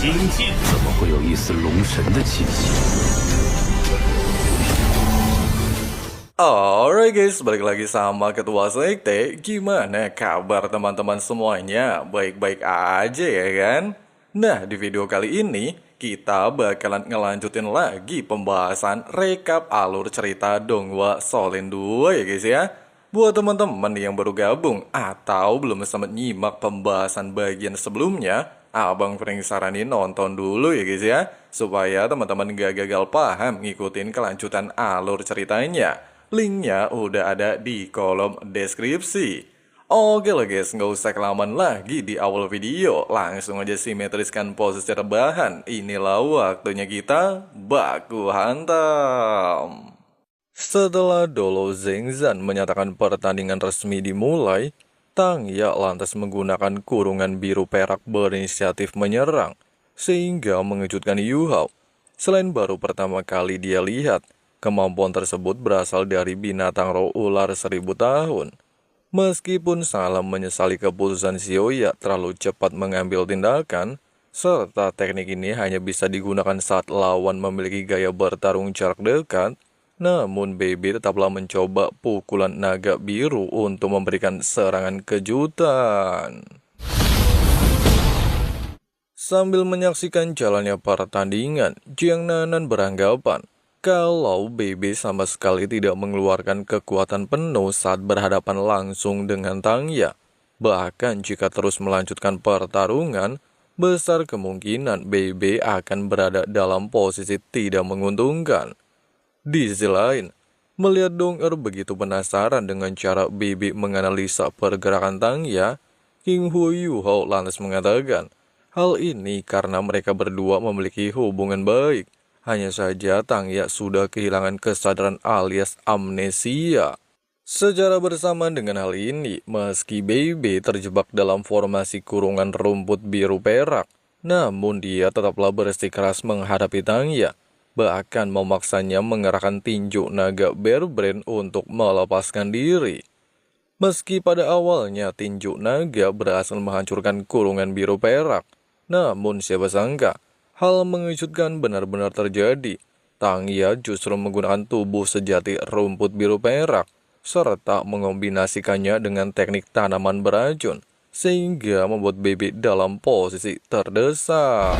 精进，怎么会有一丝龙神的气息？ Alright guys, balik lagi sama Ketua Sekte. Gimana kabar teman-teman semuanya? Baik-baik aja ya kan? Nah, di video kali ini kita bakalan ngelanjutin lagi pembahasan rekap alur cerita Donghua Solin 2 ya guys ya. Buat teman-teman yang baru gabung atau belum sempat nyimak pembahasan bagian sebelumnya, Abang Frank saranin nonton dulu ya guys ya, supaya teman-teman gak gagal paham ngikutin kelanjutan alur ceritanya. Linknya udah ada di kolom deskripsi. Oke lah guys, nggak usah kelamaan lagi di awal video. Langsung aja simetriskan posisi rebahan. Inilah waktunya kita baku hantam. Setelah Dolo Zengzan menyatakan pertandingan resmi dimulai, Tang Ya lantas menggunakan kurungan biru perak berinisiatif menyerang, sehingga mengejutkan Yu Hao. Selain baru pertama kali dia lihat, kemampuan tersebut berasal dari binatang roh ular 1000 tahun. Meskipun salah menyesali keputusan Xiaoya terlalu cepat mengambil tindakan, serta teknik ini hanya bisa digunakan saat lawan memiliki gaya bertarung jarak dekat, namun Baby tetaplah mencoba pukulan naga biru untuk memberikan serangan kejutan. Sambil menyaksikan jalannya pertandingan, Jiang Nanan beranggapan kalau Baby sama sekali tidak mengeluarkan kekuatan penuh saat berhadapan langsung dengan Tang Ya. Bahkan jika terus melanjutkan pertarungan, besar kemungkinan Baby akan berada dalam posisi tidak menguntungkan. Di sisi lain, melihat Dong begitu penasaran dengan cara Baby menganalisa pergerakan Tang Ya, King Hu Yu Hao lantas mengatakan, hal ini karena mereka berdua memiliki hubungan baik. Hanya saja Tang Ya sudah kehilangan kesadaran alias amnesia. Secara bersamaan dengan hal ini, meski Baby terjebak dalam formasi kurungan rumput biru perak, namun dia tetaplah bersikeras menghadapi Tang Ya, bahkan memaksanya mengerahkan tinju naga Bear Brain untuk melepaskan diri. Meski pada awalnya tinju naga berhasil menghancurkan kurungan biru perak, namun siapa sangka hal mengejutkan benar-benar terjadi. Tang Ya justru menggunakan tubuh sejati rumput biru perak, serta mengombinasikannya dengan teknik tanaman beracun, sehingga membuat Baby dalam posisi terdesak.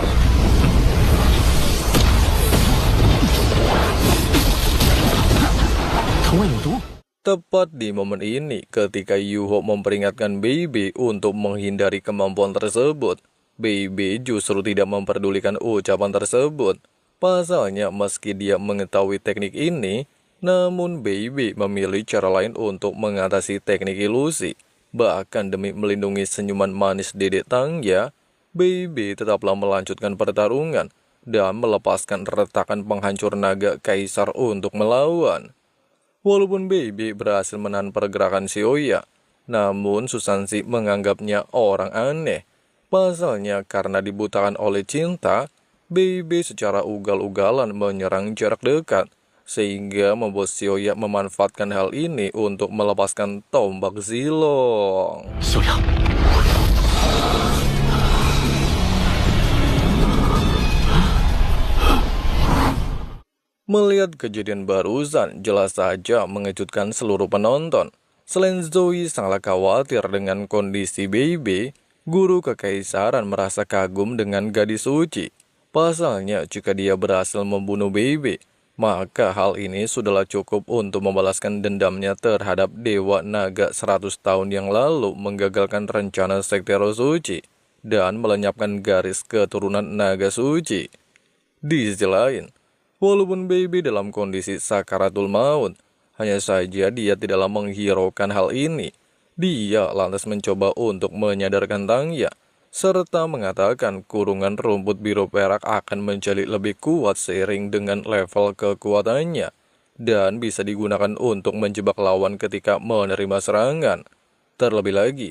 Tepat di momen ini, ketika Yu Hao memperingatkan Baby untuk menghindari kemampuan tersebut, Baby justru tidak memperdulikan ucapan tersebut. Pasalnya meski dia mengetahui teknik ini, namun Baby memilih cara lain untuk mengatasi teknik ilusi. Bahkan demi melindungi senyuman manis dedek Tang Ya, Baby tetaplah melanjutkan pertarungan dan melepaskan retakan penghancur naga kaisar untuk melawan. Walaupun Baby berhasil menahan pergerakan Xiaoya, namun Susansi menganggapnya orang aneh. Pasalnya karena dibutakan oleh cinta, Baby secara ugal-ugalan menyerang jarak dekat, sehingga membuat Xiaoya memanfaatkan hal ini untuk melepaskan tombak Zilong. Xiaoya. Melihat kejadian barusan jelas saja mengejutkan seluruh penonton. Selain Zoe sangat khawatir dengan kondisi Baby, Guru Kekaisaran merasa kagum dengan gadis suci. Pasalnya jika dia berhasil membunuh Baby, maka hal ini sudahlah cukup untuk membalaskan dendamnya terhadap Dewa Naga 100 tahun yang lalu menggagalkan rencana Sekte Roh Suci dan melenyapkan garis keturunan Naga Suci. Di sisi lain, walaupun Baby dalam kondisi sakaratul maut, hanya saja dia tidaklah menghiraukan hal ini. Dia lantas mencoba untuk menyadarkan Tang Ya, serta mengatakan kurungan rumput biru perak akan menjadi lebih kuat seiring dengan level kekuatannya, dan bisa digunakan untuk menjebak lawan ketika menerima serangan. Terlebih lagi,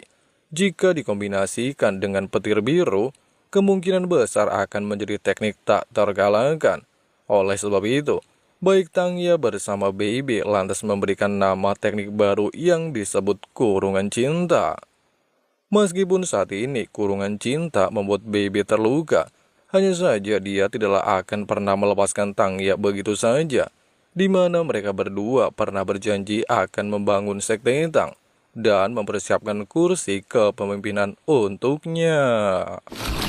jika dikombinasikan dengan petir biru, kemungkinan besar akan menjadi teknik tak terkalahkan. Oleh sebab itu, baik Tang Ya bersama Baby lantas memberikan nama teknik baru yang disebut kurungan cinta. Meskipun saat ini kurungan cinta membuat Baby terluka, Hanya saja dia tidaklah akan pernah melepaskan Tang Ya begitu saja, di mana mereka berdua pernah berjanji akan membangun sekte Tang dan mempersiapkan kursi kepemimpinan untuknya.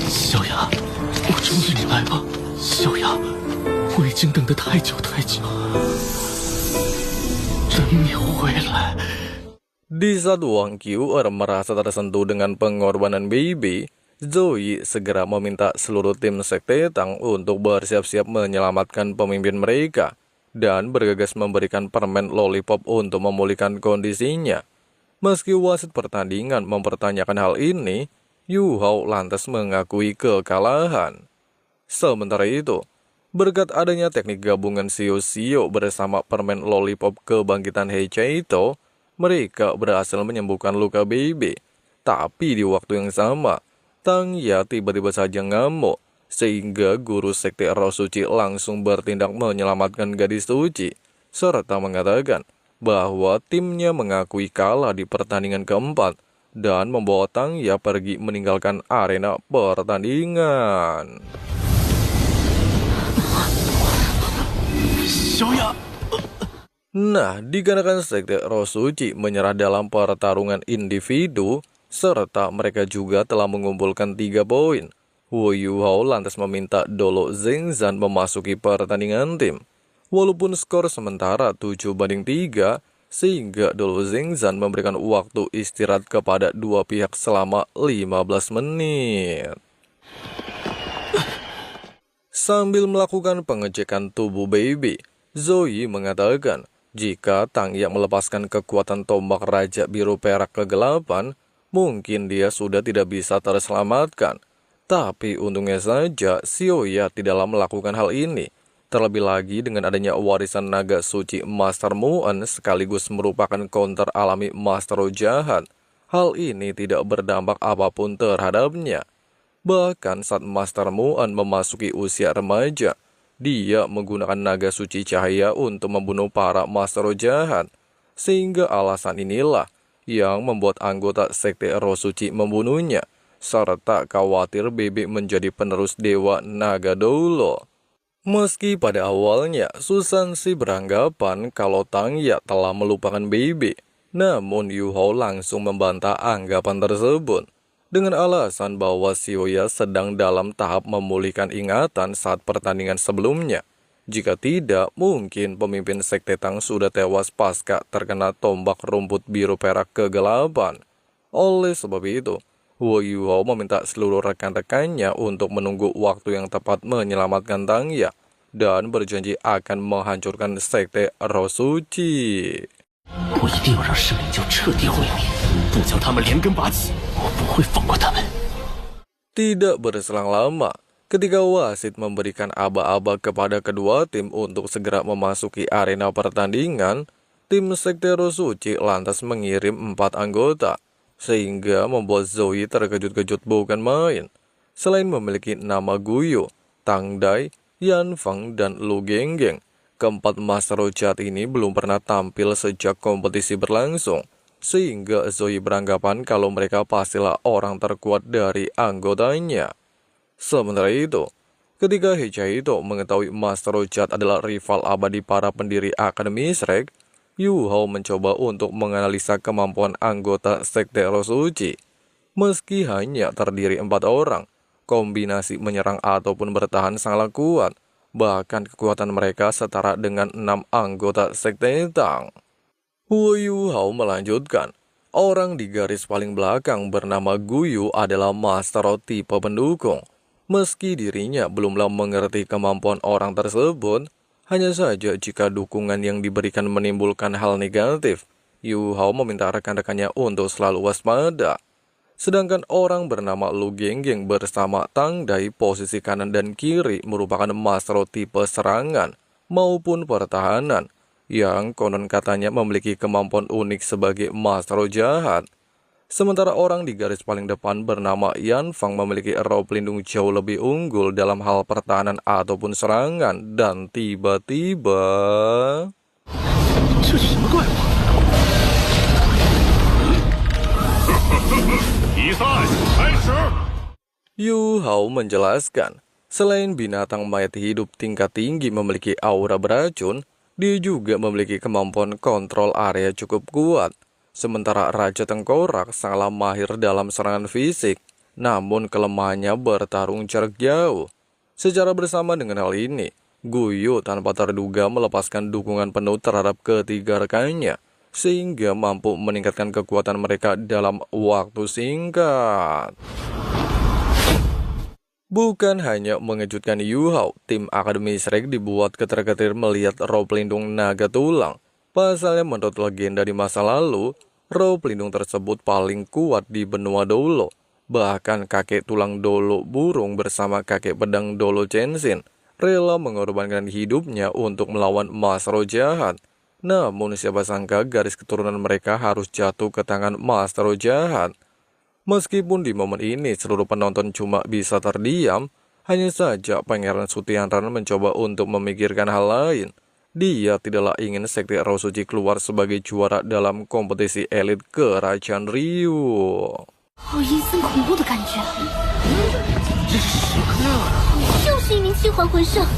小雅，我终于你来了，小雅，我已经等得太久太久，等你回来。 Di saat Wang Qiu'er merasa tersentuh dengan pengorbanan Baby, Zoe segera meminta seluruh tim sekte Tang untuk bersiap-siap menyelamatkan pemimpin mereka dan bergegas memberikan permen lollipop untuk memulihkan kondisinya. Meski wasit pertandingan mempertanyakan hal ini, Yu Hao lantas mengakui kekalahan. Sementara itu, berkat adanya teknik gabungan Sio-Sio bersama permen lollipop kebangkitan Heichaito, mereka berhasil menyembuhkan luka Baby. Tapi di waktu yang sama, Tang Ya tiba-tiba saja ngamuk, sehingga guru sekte Roh Suci langsung bertindak menyelamatkan gadis suci, serta mengatakan bahwa timnya mengakui kalah di pertandingan keempat dan membawa Tang Ya pergi meninggalkan arena pertandingan. 小雅， Nah, dikarenakan sekte Roh Suci menyerah dalam pertarungan individu, serta mereka juga telah mengumpulkan 3 poin, Wu Yuhao lantas meminta Dolo Zhengzhan memasuki pertandingan tim. Walaupun skor sementara 7-3, sehingga Dolo Zhengzhan memberikan waktu istirahat kepada dua pihak selama 15 menit. Sambil melakukan pengecekan tubuh Baby, Zoe mengatakan jika Tang Ya melepaskan kekuatan tombak Raja Biru Perak kegelapan, mungkin dia sudah tidak bisa terselamatkan. Tapi untungnya saja Xiaoya tidaklah melakukan hal ini. Terlebih lagi dengan adanya warisan naga suci Master Muan sekaligus merupakan counter alami Master Roh Jahat. Hal ini tidak berdampak apapun terhadapnya. Bahkan saat Master Muan memasuki usia remaja, dia menggunakan naga suci cahaya untuk membunuh para Master Roh Jahat. Sehingga alasan inilah yang membuat anggota sekte Roh Suci membunuhnya, serta khawatir Baby menjadi penerus Dewa Naga Doulo. Meski pada awalnya Susansi beranggapan kalau Tang Ya telah melupakan Baby, namun Yu Hao langsung membantah anggapan tersebut dengan alasan bahwa Xiaoya sedang dalam tahap memulihkan ingatan saat pertandingan sebelumnya. Jika tidak, mungkin pemimpin sekte Tang sudah tewas pasca terkena tombak rumput biru perak kegelapan. Oleh sebab itu, Wu Yuhao meminta seluruh rekan-rekannya untuk menunggu waktu yang tepat menyelamatkan Tang Ya dan berjanji akan menghancurkan sekte Roh Suci. 我一定要让圣灵教彻底毁灭，不将他们连根拔起，我不会放过他们。 Tidak berselang lama, ketika wasit memberikan aba-aba kepada kedua tim untuk segera memasuki arena pertandingan, tim sekte Roh Suci lantas mengirim 4 anggota, sehingga membuat Zoe terkejut-kejut bukan main. Selain memiliki nama Guyu, Tang Dai, Yan Feng, dan Lu Genggeng, keempat Master Roh Jahat ini belum pernah tampil sejak kompetisi berlangsung, sehingga Zoe beranggapan kalau mereka pastilah orang terkuat dari anggotanya. Sementara itu, ketika Heichaito mengetahui Master Roh Jahat adalah rival abadi para pendiri Akademi Shrek, Yu Hao mencoba untuk menganalisa kemampuan anggota sekte Roh Suci. Meski hanya terdiri 4 orang, kombinasi menyerang ataupun bertahan sangatlah kuat. Bahkan kekuatan mereka setara dengan 6 anggota sekte Tang. Wu Yuhao melanjutkan, orang di garis paling belakang bernama Guyu adalah Master Roh tipe pendukung. Meski dirinya belumlah mengerti kemampuan orang tersebut, hanya saja jika dukungan yang diberikan menimbulkan hal negatif, Yu Hao meminta rekan-rekannya untuk selalu waspada. Sedangkan orang bernama Lu Genggeng bersama Tang Dai posisi kanan dan kiri merupakan Master Roh tipe serangan maupun pertahanan yang konon katanya memiliki kemampuan unik sebagai Master Roh Jahat. Sementara orang di garis paling depan bernama Yan Feng memiliki roh pelindung jauh lebih unggul dalam hal pertahanan ataupun serangan, dan tiba-tiba... 这是什么怪物？ 比赛开始。 Yu Hao menjelaskan, Selain binatang mayat hidup tingkat tinggi memiliki aura beracun, dia juga memiliki kemampuan kontrol area cukup kuat. Sementara Raja Tengkorak sangatlah mahir dalam serangan fisik, namun kelemahannya bertarung jarak jauh. Secara bersama dengan hal ini, Guyu tanpa terduga melepaskan dukungan penuh terhadap ketiga rekannya, sehingga mampu meningkatkan kekuatan mereka dalam waktu singkat. Bukan hanya mengejutkan Yu Hao, tim Akademi Shrek dibuat ketar-ketir melihat roh pelindung naga tulang. Pasalnya menurut legenda di masa lalu, roh pelindung tersebut paling kuat di benua Dolo. Bahkan kakek tulang Dolo burung bersama kakek pedang Dolo Chenshin rela mengorbankan hidupnya untuk melawan Mas Roh jahat. Namun siapa sangka garis keturunan mereka harus jatuh ke tangan Mas Roh jahat. Meskipun di momen ini seluruh penonton cuma bisa terdiam, hanya saja Pangeran Sutiaran mencoba untuk memikirkan hal lain. Dia tidaklah ingin sekte Roh Suci keluar sebagai juara dalam kompetisi elit Kerajaan Ryu. 好阴森恐怖的感觉，这是什么啊？就是一名七环魂圣。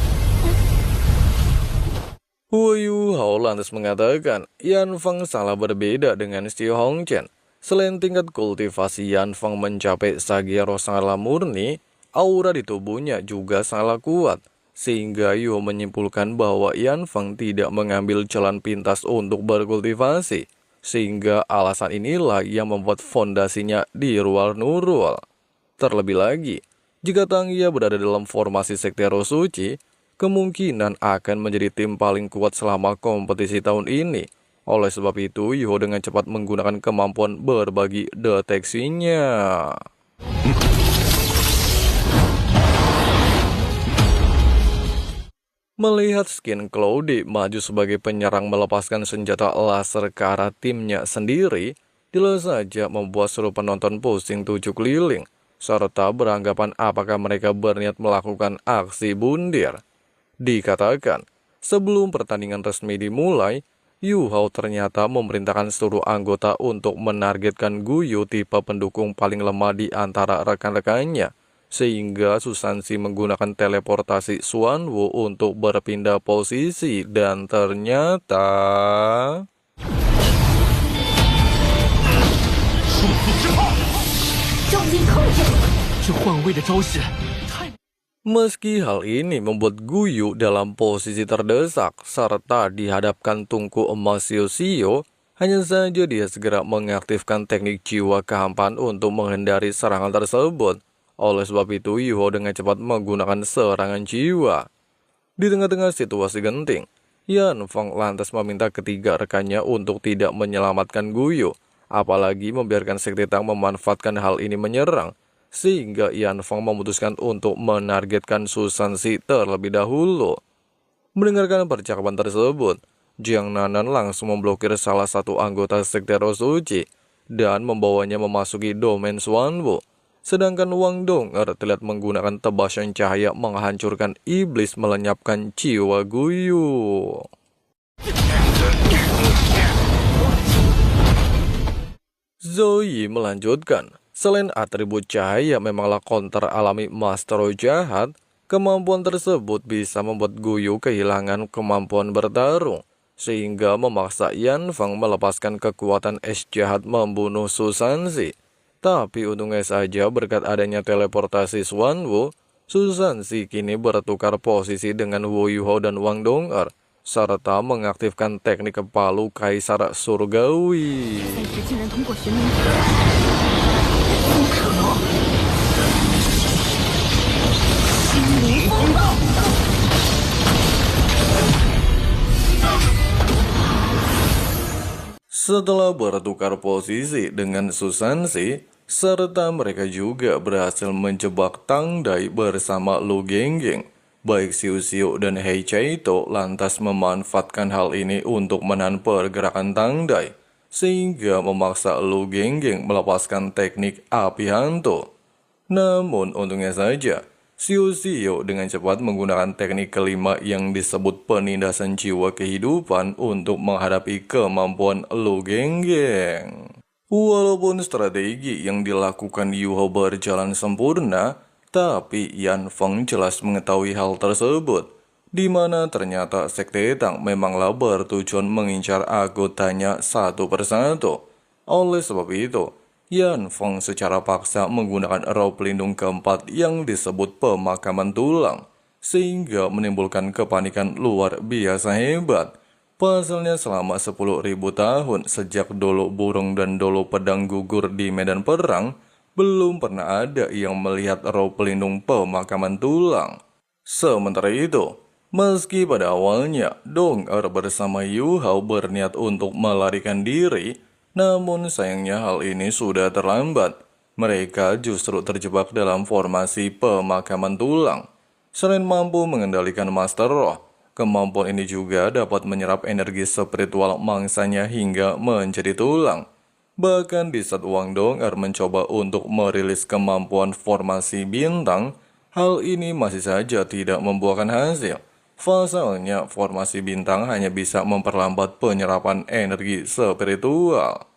Yu Hao lantas mengatakan, Yan Feng sangat berbeda dengan Xi Hongqian. Selain tingkat kultivasi Yan Feng mencapai Sagia Roh sangatlah murni, aura di tubuhnya juga sangatlah kuat. Sehingga Yu menyimpulkan bahwa Yan Feng tidak mengambil jalan pintas untuk berkultivasi. Sehingga alasan inilah yang membuat fondasinya di luar nurul. Terlebih lagi, jika Tang Ye berada dalam formasi sekte Roh Suci, kemungkinan akan menjadi tim paling kuat selama kompetisi tahun ini. Oleh sebab itu, Yu dengan cepat menggunakan kemampuan berbagi deteksinya. Melihat Skin Cloudy maju sebagai penyerang melepaskan senjata laser ke arah timnya sendiri, jelas saja membuat seluruh penonton pusing tujuh keliling, serta beranggapan apakah mereka berniat melakukan aksi bundir. Dikatakan, sebelum pertandingan resmi dimulai, Yu Hao ternyata memerintahkan seluruh anggota untuk menargetkan Guyu tipe pendukung paling lemah di antara rekan-rekannya, sehingga Susansi menggunakan teleportasi Xuanwu untuk berpindah posisi, dan ternyata... 重力控制， 这换位的招式太…… Meski hal ini membuat Guyu dalam posisi terdesak serta dihadapkan tungku emas Sio-Sio, hanya saja dia segera mengaktifkan teknik jiwa kehampaan untuk menghindari serangan tersebut. Oleh sebab itu, Yu Hao dengan cepat menggunakan serangan jiwa. Di tengah-tengah situasi genting, Yan Feng lantas meminta ketiga rekannya untuk tidak menyelamatkan Guyu, apalagi membiarkan sekte Tang memanfaatkan hal ini menyerang. Sehingga Yan Feng memutuskan untuk menargetkan Susansi terlebih dahulu. Mendengarkan percakapan tersebut, Jiang Nanan langsung memblokir salah satu anggota sekte Roh Suci dan membawanya memasuki domain Xuanwu. Sedangkan Wang Dong'er terlihat menggunakan tebasan cahaya menghancurkan iblis melenyapkan jiwa Guyu. Zoe melanjutkan, selain atribut cahaya memanglah counter alami Master Roh jahat, kemampuan tersebut bisa membuat Guyu kehilangan kemampuan bertarung, sehingga memaksa Yan Feng melepaskan kekuatan es jahat membunuh Susansi. Tapi untungnya saja berkat adanya teleportasi Xuanwu, Susansi kini bertukar posisi dengan Wu Yuhao dan Wang Dong'er, serta mengaktifkan teknik palu Kaisar Surgawi. 暂时竟然通过玄冥不可能！心灵风暴！ Setelah bertukar posisi dengan Susansi, serta mereka juga berhasil menjebak Tang Dai bersama Lu Genggeng. Baik Xiu Xiu dan Hei Chaito lantas memanfaatkan hal ini untuk menahan pergerakan Tang Dai, sehingga memaksa Lu Genggeng melepaskan teknik api hantu. Namun untungnya saja, Xiu Xiu dengan cepat menggunakan teknik kelima yang disebut penindasan jiwa kehidupan untuk menghadapi kemampuan Lu Genggeng. Walaupun strategi yang dilakukan Yu Hao berjalan sempurna, Tapi Yan Feng jelas mengetahui hal tersebut, di mana ternyata Sekte Tang memanglah bertujuan mengincar anggotanya satu persatu. Oleh sebab itu, Yan Feng secara paksa menggunakan roh pelindung keempat yang disebut pemakaman tulang, sehingga menimbulkan kepanikan luar biasa hebat. Pasalnya selama 10.000 tahun sejak dolo burung dan dolo pedang gugur di medan perang, belum pernah ada yang melihat roh pelindung pemakaman tulang. Sementara itu, meski pada awalnya Dong Er bersama Yu Hao berniat untuk melarikan diri, namun sayangnya hal ini sudah terlambat. Mereka justru terjebak dalam formasi pemakaman tulang. Selain mampu mengendalikan Master Roh, kemampuan ini juga dapat menyerap energi spiritual mangsanya hingga menjadi tulang. Bahkan di saat Wang Dong'er mencoba untuk merilis kemampuan formasi bintang, hal ini masih saja tidak membuahkan hasil. Pasalnya, formasi bintang hanya bisa memperlambat penyerapan energi spiritual.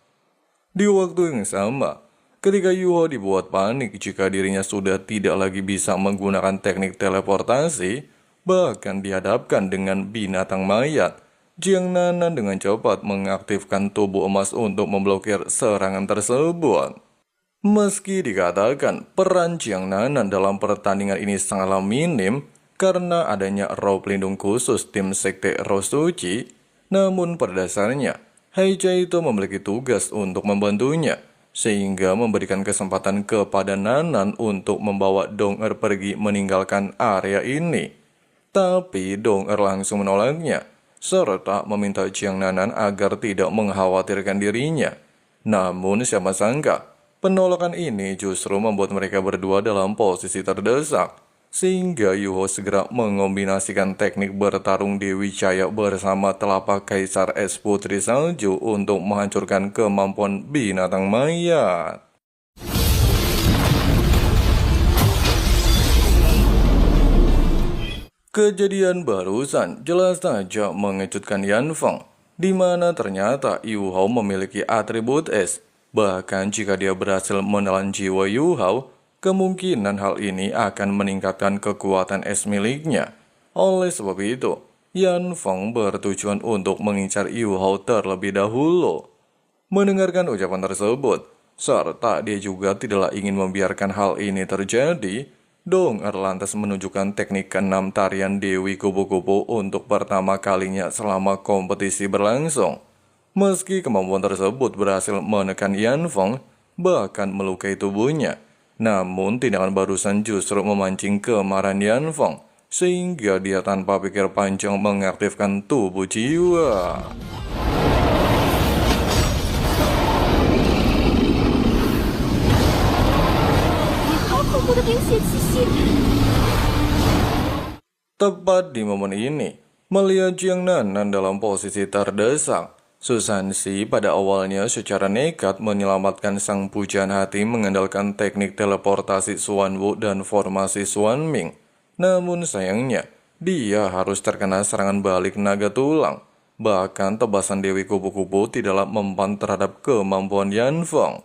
Di waktu yang sama, ketika Yu Hao dibuat panik jika dirinya sudah tidak lagi bisa menggunakan teknik teleportasi, bahkan dihadapkan dengan binatang mayat, Jiang Nanan dengan cepat mengaktifkan tubuh emas untuk memblokir serangan tersebut. Meski dikatakan peran Jiang Nanan dalam pertandingan ini sangatlah minim karena adanya roh pelindung khusus tim Sekte Roh Suci, namun pada dasarnya Haijia itu memiliki tugas untuk membantunya, sehingga memberikan kesempatan kepada Nanan untuk membawa Dong'er pergi meninggalkan area ini. Tapi Dong'er langsung menolaknya, serta meminta Jiang Nanan agar tidak mengkhawatirkan dirinya. Namun siapa sangka, penolakan ini justru membuat mereka berdua dalam posisi terdesak, sehingga Yu Hao segera mengombinasikan teknik bertarung Dewi Cahaya bersama telapak Kaisar Es Putri Salju untuk menghancurkan kemampuan binatang mayat. Kejadian barusan jelas saja mengejutkan Yan Feng, di mana ternyata Yu Hao memiliki atribut es. Bahkan jika dia berhasil menelan jiwa Yu Hao, kemungkinan hal ini akan meningkatkan kekuatan es miliknya. Oleh sebab itu, Yan Feng bertujuan untuk mengincar Yu Hao terlebih dahulu. Mendengarkan ucapan tersebut, serta dia juga tidaklah ingin membiarkan hal ini terjadi, Dong'er lantas menunjukkan teknik ke-6 tarian Dewi Kupu-Kupu untuk pertama kalinya selama kompetisi berlangsung. Meski kemampuan tersebut berhasil menekan Yan Feng, bahkan melukai tubuhnya, namun tindakan barusan justru memancing kemarahan Yan Feng, sehingga dia tanpa pikir panjang mengaktifkan tubuh jiwa. Tepat di momen ini, melihat Jiang Nanan dalam posisi terdesak, Susansi pada awalnya secara nekat menyelamatkan sang pujaan hati mengandalkan teknik teleportasi Xuanwu dan formasi Xuanming. Namun sayangnya, dia harus terkena serangan balik naga tulang. Bahkan tebasan Dewi Kupu-Kupu tidaklah mempan terhadap kemampuan Yan Feng.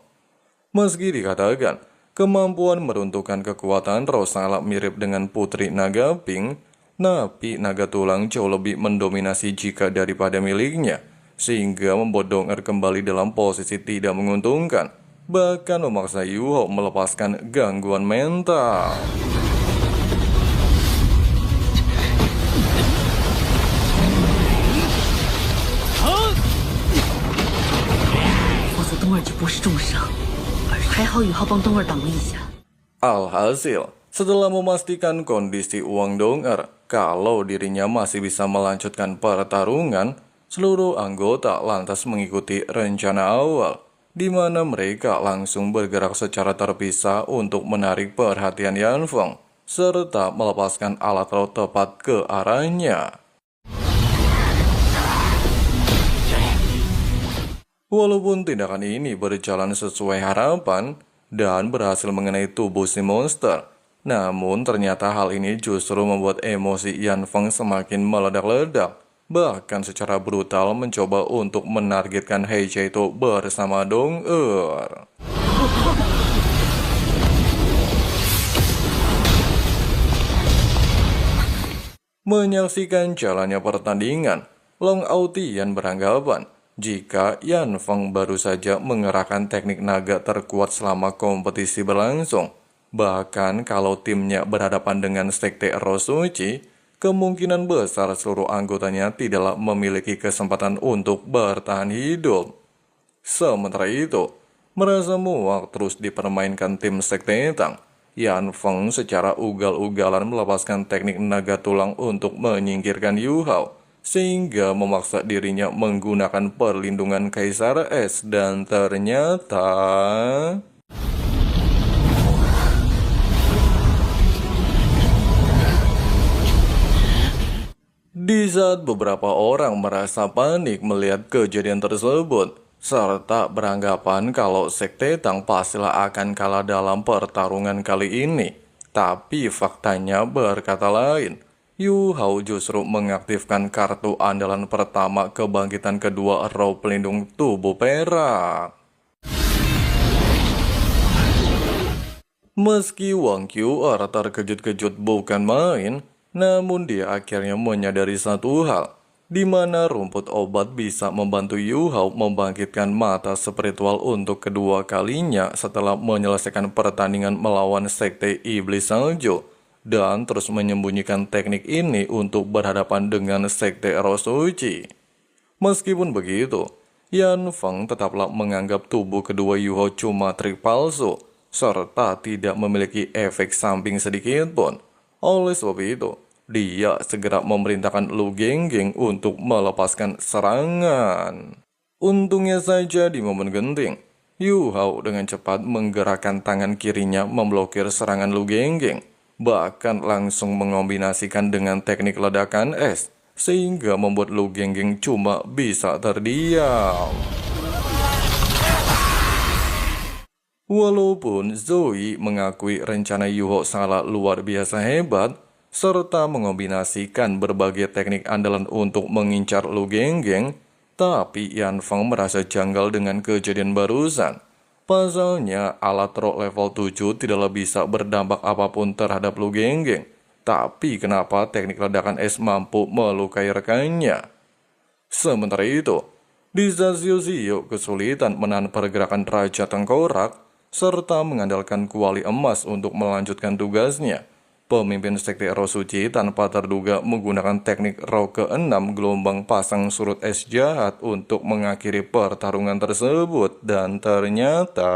Meski dikatakan, kemampuan meruntuhkan kekuatan roh sangatlah mirip dengan Putri Naga Pink, tapi naga tulang jauh lebih mendominasi jika daripada miliknya, sehingga membuat Dong'er kembali dalam posisi tidak menguntungkan, bahkan memaksa Yu Hao melepaskan gangguan mental. Alhasil, setelah memastikan kondisi Wang Dong'er kalau dirinya masih bisa melanjutkan pertarungan, seluruh anggota lantas mengikuti rencana awal, di mana mereka langsung bergerak secara terpisah untuk menarik perhatian Yan Feng, serta melepaskan alat roh tepat ke arahnya. Walaupun tindakan ini berjalan sesuai harapan dan berhasil mengenai tubuh si monster, namun ternyata hal ini justru membuat emosi Yan Feng semakin meledak-ledak, bahkan secara brutal mencoba untuk menargetkan Haijia itu bersama Dong'er. Menyaksikan jalannya pertandingan, Long Autian beranggapan jika Yan Feng baru saja mengerahkan teknik naga terkuat selama kompetisi berlangsung. Bahkan kalau timnya berhadapan dengan Sekte Roh Suci, kemungkinan besar seluruh anggotanya tidaklah memiliki kesempatan untuk bertahan hidup. Sementara itu, merasa muak terus dipermainkan tim Sekte Tang, Yan Feng secara ugal-ugalan melepaskan teknik naga tulang untuk menyingkirkan Yu Hao, sehingga memaksa dirinya menggunakan perlindungan Kaisar Es, dan ternyata di saat beberapa orang merasa panik melihat kejadian tersebut, serta beranggapan kalau Sekte Tang pastilah akan kalah dalam pertarungan kali ini, tapi faktanya berkata lain. Yu Hao justru mengaktifkan kartu andalan pertama kebangkitan kedua roh pelindung tubuh perak. Meski Wang Qur terkejut-kejut bukan main, namun dia akhirnya menyadari satu hal, di mana rumput obat bisa membantu Yu Hao membangkitkan mata spiritual untuk kedua kalinya setelah menyelesaikan pertandingan melawan Sekte Iblis Salju, dan terus menyembunyikan teknik ini untuk berhadapan dengan Sekte Roh Suci. Meskipun begitu, Yan Feng tetaplah menganggap tubuh kedua Yu Hao cuma trik palsu, serta tidak memiliki efek samping sedikit pun. Oleh sebab itu, dia segera memerintahkan Lu Genggeng untuk melepaskan serangan. Untungnya saja di momen genting, Yu Hao dengan cepat menggerakkan tangan kirinya memblokir serangan Lu Genggeng, bahkan langsung mengombinasikan dengan teknik ledakan es, sehingga membuat Lu Genggeng cuma bisa terdiam. Walaupun Zoe mengakui rencana Yu Hao sangat luar biasa hebat, serta mengombinasikan berbagai teknik andalan untuk mengincar Lu Genggeng, tapi Yan Feng merasa janggal dengan kejadian barusan. Pasalnya, alat roh level 7 tidaklah bisa berdampak apapun terhadap Lu Genggeng, tapi kenapa teknik ledakan es mampu melukai rekannya? Sementara itu, di saat Xiu kesulitan menahan pergerakan Raja Tengkorak, serta mengandalkan kuali emas untuk melanjutkan tugasnya, pemimpin Sekte Roh Suci tanpa terduga menggunakan teknik roh ke-6 gelombang pasang surut es jahat untuk mengakhiri pertarungan tersebut, dan ternyata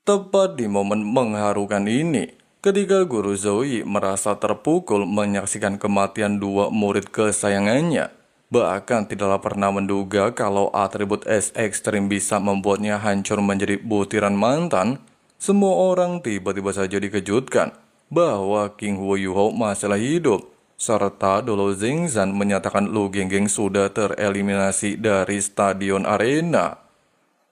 tepat di momen mengharukan ini, ketika Guru Zoe merasa terpukul menyaksikan kematian dua murid kesayangannya, bahkan tidaklah pernah menduga kalau atribut es ekstrim bisa membuatnya hancur menjadi butiran mantan, semua orang tiba-tiba saja dikejutkan bahwa King Huo Yu Hao masih hidup, serta Dolo Xingzhan menyatakan Lu Genggeng sudah tereliminasi dari stadion arena.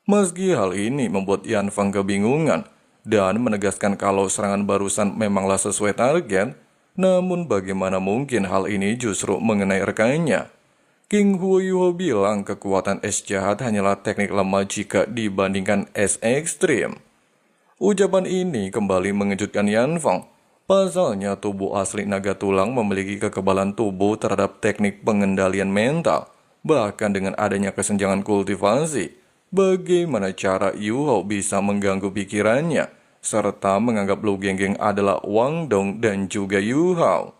Meski hal ini membuat Yan Feng kebingungan dan menegaskan kalau serangan barusan memanglah sesuai target, namun bagaimana mungkin hal ini justru mengenai rekannya? King Huo Yu Hao bilang kekuatan es jahat hanyalah teknik lemah jika dibandingkan es ekstrim. Ucapan ini kembali mengejutkan Yan Feng. Pasalnya tubuh asli naga tulang memiliki kekebalan tubuh terhadap teknik pengendalian mental. Bahkan dengan adanya kesenjangan kultivasi, bagaimana cara Yu Hao bisa mengganggu pikirannya, serta menganggap Lu Genggeng adalah Wang Dong dan juga Yu Hao?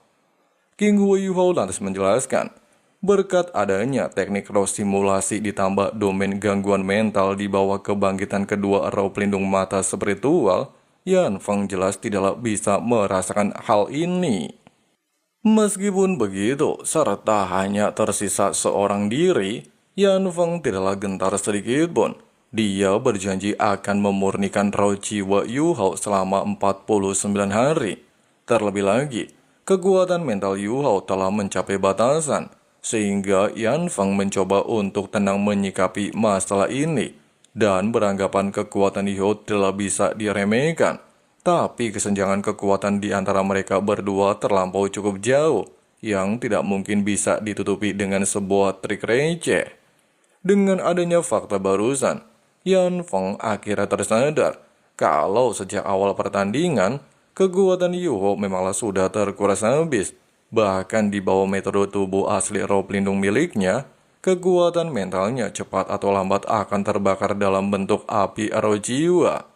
King Huo Yu Hao lantas menjelaskan, berkat adanya teknik roh simulasi ditambah domain gangguan mental di bawah kebangkitan kedua roh pelindung mata spiritual, Yan Feng jelas tidaklah bisa merasakan hal ini. Meskipun begitu, serta hanya tersisa seorang diri, Yan Feng tidaklah gentar sedikit pun. Dia berjanji akan memurnikan roh jiwa Yu Hao selama 49 hari. Terlebih lagi, kekuatan mental Yu Hao telah mencapai batasan, sehingga Yan Feng mencoba untuk tenang menyikapi masalah ini dan beranggapan kekuatan Yu Hao telah bisa diremehkan. Tapi kesenjangan kekuatan di antara mereka berdua terlampau cukup jauh, yang tidak mungkin bisa ditutupi dengan sebuah trik receh. Dengan adanya fakta barusan, Yan Feng akhirnya tersadar kalau sejak awal pertandingan, kekuatan Yu Hao memanglah sudah terkuras habis. Bahkan di bawah metode tubuh asli roh pelindung miliknya, kekuatan mentalnya cepat atau lambat akan terbakar dalam bentuk api roh jiwa.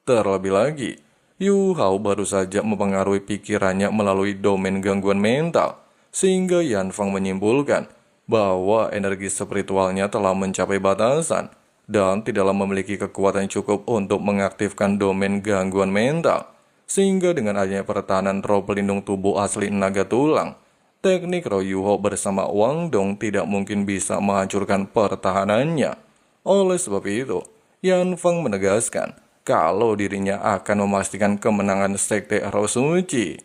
Terlebih lagi, Yu Hao baru saja mempengaruhi pikirannya melalui domain gangguan mental, sehingga Yan Feng menyimpulkan bahwa energi spiritualnya telah mencapai batasan dan tidaklah memiliki kekuatan cukup untuk mengaktifkan domain gangguan mental. Sehingga dengan adanya pertahanan roh pelindung tubuh asli naga tulang, teknik roh Yu Hao bersama Wang Dong tidak mungkin bisa menghancurkan pertahanannya. Oleh sebab itu, Yan Feng menegaskan kalau dirinya akan memastikan kemenangan Sekte Roh Suci.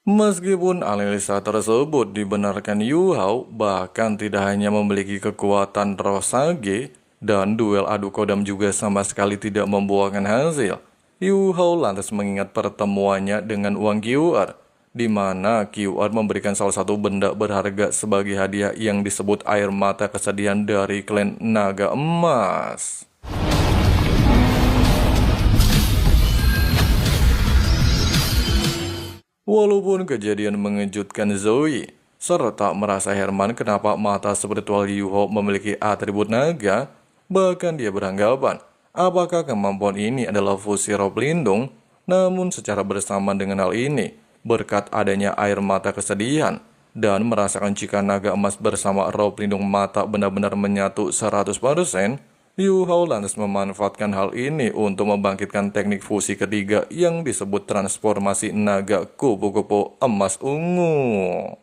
Meskipun analisa tersebut dibenarkan, Yu Hao bahkan tidak hanya memiliki kekuatan roh sage, dan duel adu kodam juga sama sekali tidak membuahkan hasil. Yu Hao lantas mengingat pertemuannya dengan Wang QR, di mana QR memberikan salah satu benda berharga sebagai hadiah yang disebut air mata kesedihan dari klan Naga Emas. Walaupun kejadian mengejutkan Zoe, serta merasa heran kenapa mata spiritual Yu Hao memiliki atribut naga, bahkan dia beranggapan apakah kemampuan ini adalah fusi roh pelindung. Namun secara bersamaan dengan hal ini, berkat adanya air mata kesedihan dan merasakan jika naga emas bersama roh pelindung mata benar-benar menyatu 100%, Yu Hao lantas memanfaatkan hal ini untuk membangkitkan teknik fusi ketiga yang disebut transformasi naga kupu-kupu emas ungu.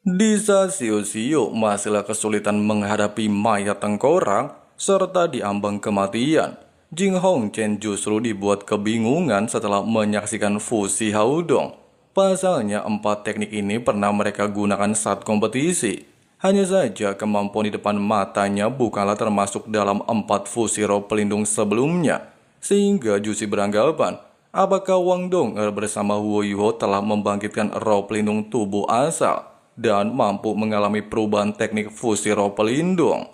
Di saat Xiao masihlah kesulitan menghadapi mayat tengkorak serta diambang kematian, Jing Hongchen justru dibuat kebingungan setelah menyaksikan fusi Haudong. Pasalnya 4 teknik ini pernah mereka gunakan saat kompetisi. Hanya saja kemampuan di depan matanya bukanlah termasuk dalam 4 fusi roh pelindung sebelumnya. Sehingga Jusi beranggapan, apakah Wang Dong bersama Huo Yuho telah membangkitkan roh pelindung tubuh asal dan mampu mengalami perubahan teknik fusi roh pelindung.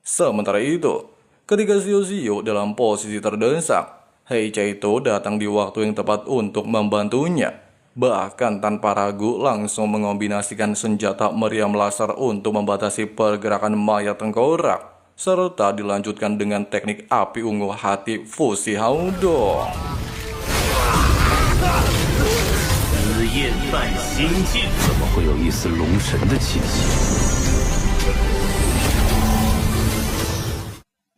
Sementara itu, ketika Xiao dalam posisi terdesak, Hei Chaito datang di waktu yang tepat untuk membantunya. Bahkan tanpa ragu langsung mengombinasikan senjata meriam laser untuk membatasi pergerakan mayat tengkorak, serta dilanjutkan dengan teknik api ungu hati fusi Haudong.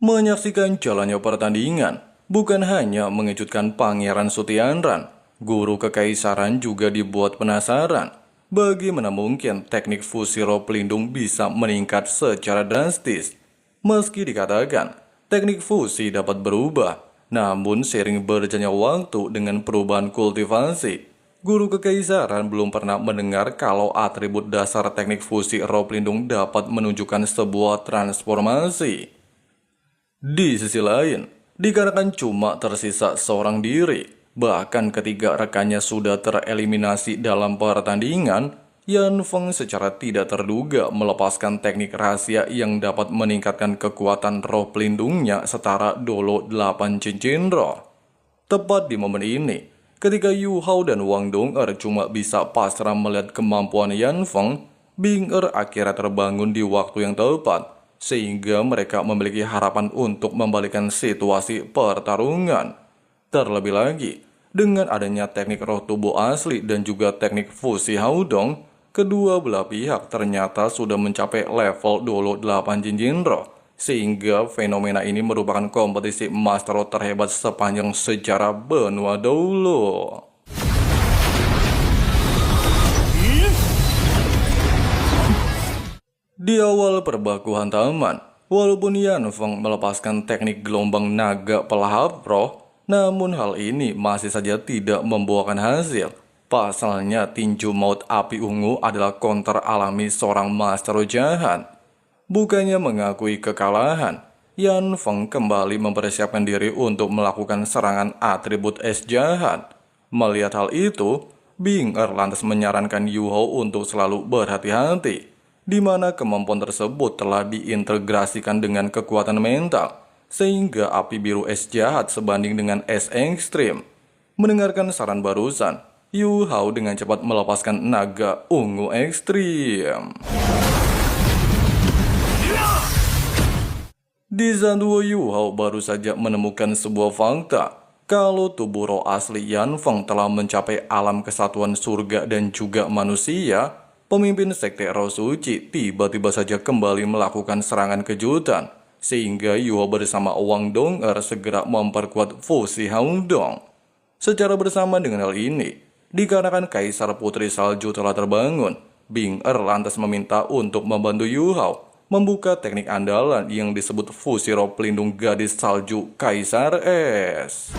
Menyaksikan jalannya pertandingan bukan hanya mengejutkan Pangeran Sutianran, Guru Kekaisaran juga dibuat penasaran bagaimana mungkin teknik fusi roh pelindung bisa meningkat secara drastis. Meski dikatakan teknik fusi dapat berubah, namun seiring berjalannya waktu dengan perubahan kultivasi, Guru Kekaisaran belum pernah mendengar kalau atribut dasar teknik fusi roh pelindung dapat menunjukkan sebuah transformasi. Di sisi lain, dikarenakan cuma tersisa seorang diri, bahkan ketiga rekannya sudah tereliminasi dalam pertandingan, Yan Feng secara tidak terduga melepaskan teknik rahasia yang dapat meningkatkan kekuatan roh pelindungnya setara dolo 8 cincin roh. Tepat di momen ini, ketika Yu Hao dan Wang Dong'er cuma bisa pasrah melihat kemampuan Yan Feng, Bing-er akhirnya terbangun di waktu yang tepat, sehingga mereka memiliki harapan untuk membalikan situasi pertarungan. Terlebih lagi, dengan adanya teknik roh tubuh asli dan juga teknik fusi Haudong, kedua belah pihak ternyata sudah mencapai level dolo 8 cincin roh, sehingga fenomena ini merupakan kompetisi master roh terhebat sepanjang sejarah benua dulu. Di awal perbaku hantaman, walaupun Yan Feng melepaskan teknik gelombang naga pelahap roh, Namun hal ini masih saja tidak membuahkan hasil. Pasalnya tinju maut api ungu adalah counter alami seorang master jahat. Bukannya mengakui kekalahan, Yan Feng kembali mempersiapkan diri untuk melakukan serangan atribut es jahat. Melihat hal itu, Bing Er lantas menyarankan Yu Hao untuk selalu berhati-hati, di mana kemampuan tersebut telah diintegrasikan dengan kekuatan mental, sehingga api biru es jahat sebanding dengan es ekstrim. Mendengarkan saran barusan, Yu Hao dengan cepat melepaskan naga ungu ekstrim. Di Zanduo, Yu Hao baru saja menemukan sebuah fakta kalau tubuh roh asli Yan Feng telah mencapai alam kesatuan surga dan juga manusia. Pemimpin sekte roh suci tiba-tiba saja kembali melakukan serangan kejutan, sehingga Yu Hao bersama Wang Dong'er segera memperkuat fusi Haodong. Secara bersama dengan hal ini, dikarenakan Kaisar Putri Salju telah terbangun, Bing Er lantas meminta untuk membantu Yu Hao membuka teknik andalan yang disebut fusi roh pelindung gadis salju Kaisar Es.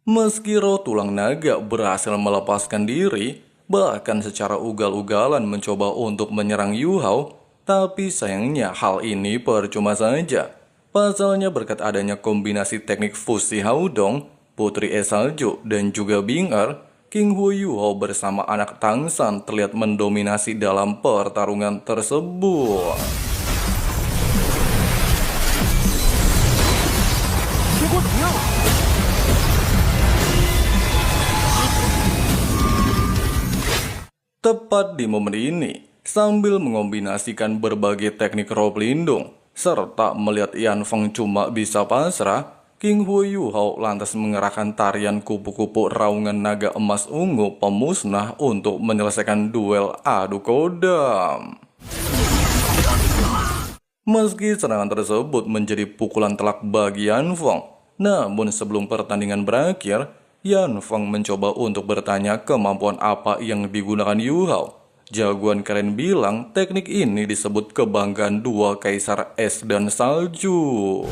Meski roh tulang naga berhasil melepaskan diri, bahkan secara ugal-ugalan mencoba untuk menyerang Yu Hao, tapi sayangnya hal ini percuma saja. Pasalnya berkat adanya kombinasi teknik fusi Haodong, Putri Es Salju, dan juga Bing Er, King Hu Yu Hao bersama anak Tang San terlihat mendominasi dalam pertarungan tersebut. Tepat di momen ini, sambil mengombinasikan berbagai teknik roh pelindung, serta melihat Yan Feng cuma bisa pasrah, King Hu Yu Hao lantas mengerahkan tarian kupu-kupu raungan naga emas ungu pemusnah untuk menyelesaikan duel adu kodam. Meski serangan tersebut menjadi pukulan telak bagi Yan Feng, namun sebelum pertandingan berakhir, Yan Feng mencoba untuk bertanya kemampuan apa yang digunakan Yu Hao. Jagoan keren bilang teknik ini disebut kebanggaan dua kaisar es dan salju.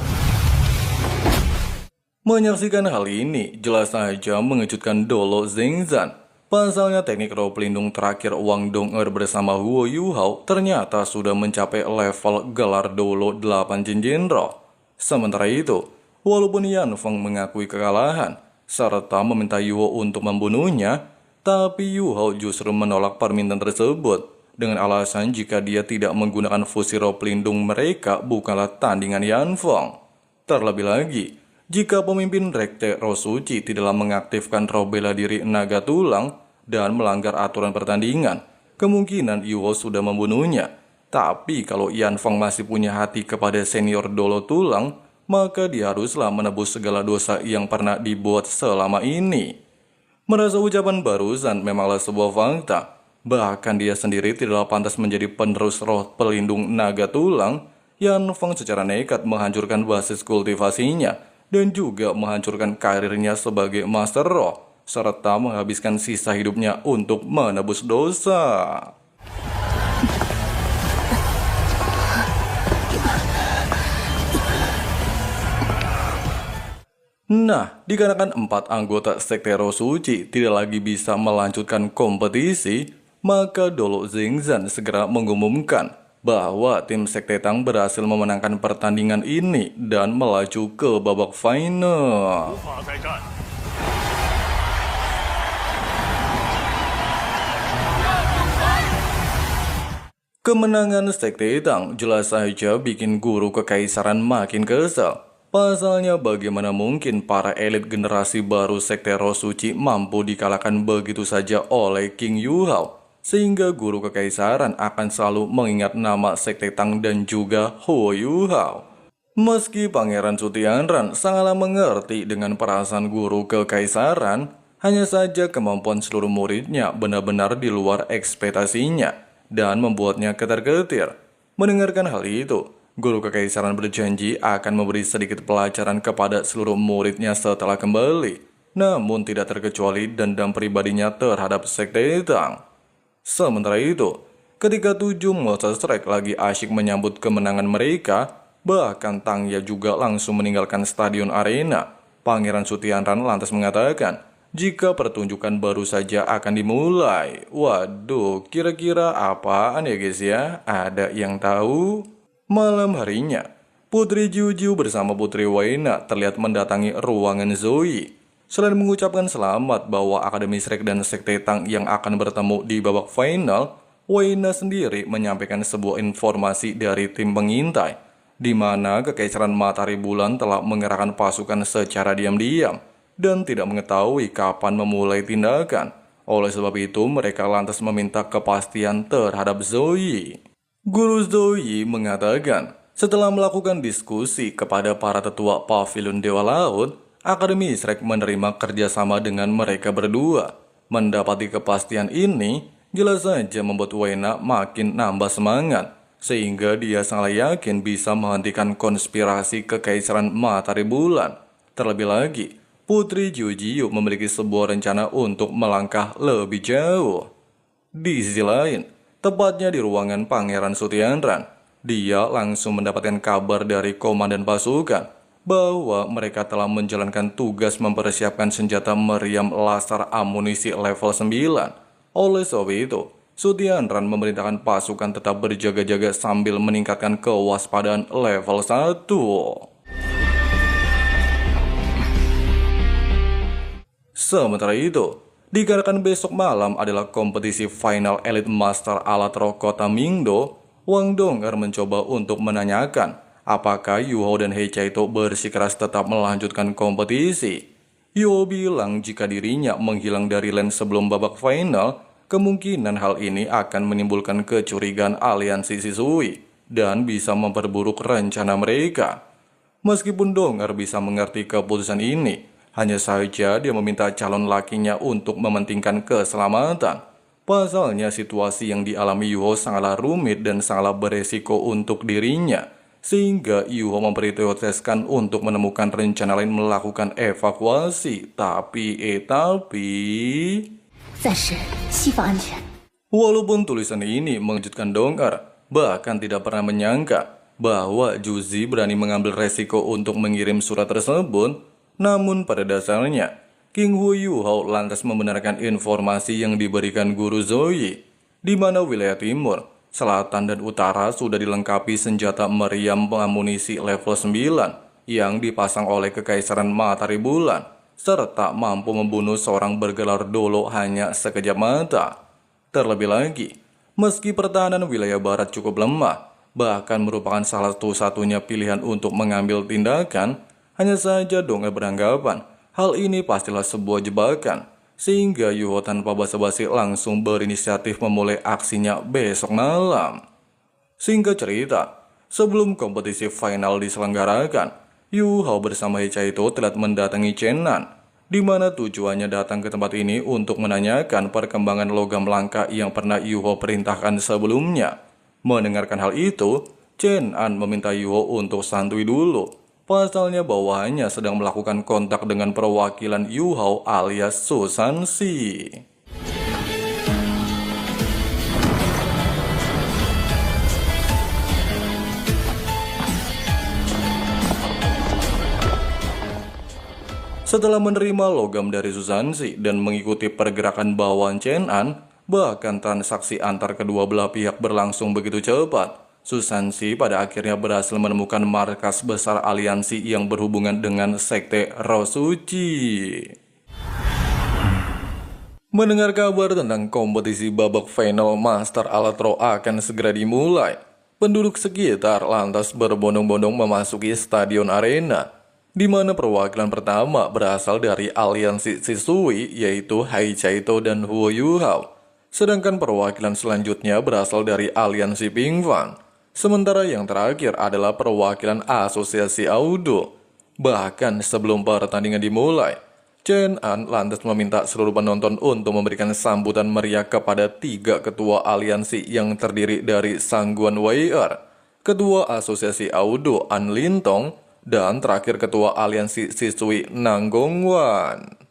Menyaksikan hal ini jelas saja mengejutkan Dolo Zengzan. Pasalnya teknik roh pelindung terakhir Wang Dong'er bersama Huo Yu Hao ternyata sudah mencapai level gelar Dolo 8 cincin roh. Sementara itu, walaupun Yan Feng mengakui kekalahan serta meminta Yu Hao untuk membunuhnya, tapi Yu Hao justru menolak permintaan tersebut dengan alasan jika dia tidak menggunakan fusi roh pelindung mereka bukanlah tandingan Yan Feng. Terlebih lagi, jika pemimpin Rekte Roh Suci tidaklah mengaktifkan roh bela diri naga tulang dan melanggar aturan pertandingan, kemungkinan Yu Hao sudah membunuhnya. Tapi kalau Yan Feng masih punya hati kepada senior Dolo tulang, maka dia haruslah menebus segala dosa yang pernah dibuat selama ini. Merasa ucapan barusan memanglah sebuah fakta. Bahkan dia sendiri tidaklah pantas menjadi penerus roh pelindung naga tulang. Yan Feng secara nekat menghancurkan basis kultivasinya dan juga menghancurkan karirnya sebagai master roh, serta menghabiskan sisa hidupnya untuk menebus dosa. Nah, dikarenakan 4 anggota sekte Roh Suci tidak lagi bisa melanjutkan kompetisi, maka Dolo Zengzan segera mengumumkan bahwa tim sekte Tang berhasil memenangkan pertandingan ini dan melaju ke babak final. Kemenangan sekte Tang jelas saja bikin guru kekaisaran makin kesal. Pasalnya bagaimana mungkin para elit generasi baru sekte Roh Suci mampu dikalahkan begitu saja oleh King Yu Hao, sehingga guru kekaisaran akan selalu mengingat nama sekte Tang dan juga Huo Yu Hao. Meski Pangeran Sutianran sangatlah mengerti dengan perasaan guru kekaisaran, hanya saja kemampuan seluruh muridnya benar-benar di luar ekspektasinya dan membuatnya ketar-ketir. Mendengarkan hal itu, guru kekaisaran berjanji akan memberi sedikit pelajaran kepada seluruh muridnya setelah kembali. namun tidak terkecuali dendam pribadinya terhadap Sekte Tang. Sementara itu, ketika 7 Monster Strike lagi asyik menyambut kemenangan mereka, bahkan Tang Ya juga langsung meninggalkan stadion arena. Pangeran Sutianran lantas mengatakan, jika pertunjukan baru saja akan dimulai. Waduh, kira-kira apaan ya guys ya? Ada yang tahu? Malam harinya, Putri Juju bersama Putri Waina terlihat mendatangi ruangan Zoe. Selain mengucapkan selamat bahwa Akademi Shrek dan Sekte Tang yang akan bertemu di babak final, Waina sendiri menyampaikan sebuah informasi dari tim pengintai, di mana Kekaisaran Matahari Bulan telah mengerahkan pasukan secara diam-diam dan tidak mengetahui kapan memulai tindakan. Oleh sebab itu, mereka lantas meminta kepastian terhadap Zoe. Guru Zoe mengatakan, setelah melakukan diskusi kepada para tetua Pavilion Dewa Laut, Akademi Shrek menerima kerjasama dengan mereka berdua. Mendapati kepastian ini, jelas saja membuat Waina makin nambah semangat, sehingga dia sangat yakin bisa menghentikan konspirasi Kekaisaran Matahari Bulan. Terlebih lagi, Putri Jujiu memiliki sebuah rencana untuk melangkah lebih jauh. Di sisi lain, tepatnya di ruangan Pangeran Sutianran, dia langsung mendapatkan kabar dari komandan pasukan bahwa mereka telah menjalankan tugas mempersiapkan senjata meriam laser amunisi level 9. Oleh sebab itu, Sutianran memerintahkan pasukan tetap berjaga-jaga sambil meningkatkan kewaspadaan level 1. Sementara itu, dikarenakan besok malam adalah kompetisi final Elite Master Alatro Kota Mingdo, Wang Dong'er mencoba untuk menanyakan apakah Yu Hao dan Hei Chaito bersikeras tetap melanjutkan kompetisi. Yu Hao bilang jika dirinya menghilang dari lane sebelum babak final, kemungkinan hal ini akan menimbulkan kecurigaan aliansi Shisui dan bisa memperburuk rencana mereka. Meskipun Dong'er bisa mengerti keputusan ini, hanya saja dia meminta calon lakinya untuk mementingkan keselamatan. Pasalnya situasi yang dialami Yu Hao sangatlah rumit dan sangatlah beresiko untuk dirinya, sehingga Yu Hao memprioritaskan untuk menemukan rencana lain melakukan evakuasi. Tapi walaupun tulisan ini mengejutkan Dong'er, bahkan tidak pernah menyangka bahwa Juzi berani mengambil resiko untuk mengirim surat tersebut. Namun pada dasarnya, King Hu Yu Hao lantas membenarkan informasi yang diberikan Guru Zoe, di mana wilayah timur, selatan dan utara sudah dilengkapi senjata meriam amunisi level 9 yang dipasang oleh Kekaisaran Matahari Bulan, serta mampu membunuh seorang bergelar dolo hanya sekejap mata. Terlebih lagi, meski pertahanan wilayah barat cukup lemah, bahkan merupakan salah satu-satunya pilihan untuk mengambil tindakan, hanya saja Dong'er beranggapan hal ini pastilah sebuah jebakan, sehingga Yu Hao tanpa basa-basi langsung berinisiatif memulai aksinya besok malam. Singkat cerita, sebelum kompetisi final diselenggarakan, Yu Hao bersama Hei Chaito telah mendatangi Chenan, di mana tujuannya datang ke tempat ini untuk menanyakan perkembangan logam langka yang pernah Yu Hao perintahkan sebelumnya. Mendengarkan hal itu, Chenan meminta Yu Hao untuk santuy dulu. Pasalnya bawahannya sedang melakukan kontak dengan perwakilan Yu Hao alias Susansi. Setelah menerima logam dari Susansi dan mengikuti pergerakan bawahan Chenan, bahkan transaksi antar kedua belah pihak berlangsung begitu cepat. Susansi pada akhirnya berhasil menemukan markas besar aliansi yang berhubungan dengan Sekte Rosuchi. Mendengar kabar tentang kompetisi babak final Master Alatro akan segera dimulai, penduduk sekitar lantas berbondong-bondong memasuki stadion arena, di mana perwakilan pertama berasal dari aliansi Shisui, yaitu Hei Chaito dan Hu Yu Hao. Sedangkan perwakilan selanjutnya berasal dari aliansi Ping Fan. Sementara yang terakhir adalah perwakilan Asosiasi Audo. Bahkan sebelum pertandingan dimulai, Chenan lantas meminta seluruh penonton untuk memberikan sambutan meriah kepada 3 ketua aliansi yang terdiri dari Sangguan Wei'er, Ketua Asosiasi Audo An Lintong, dan terakhir Ketua Aliansi Shisui Nang Gongwan.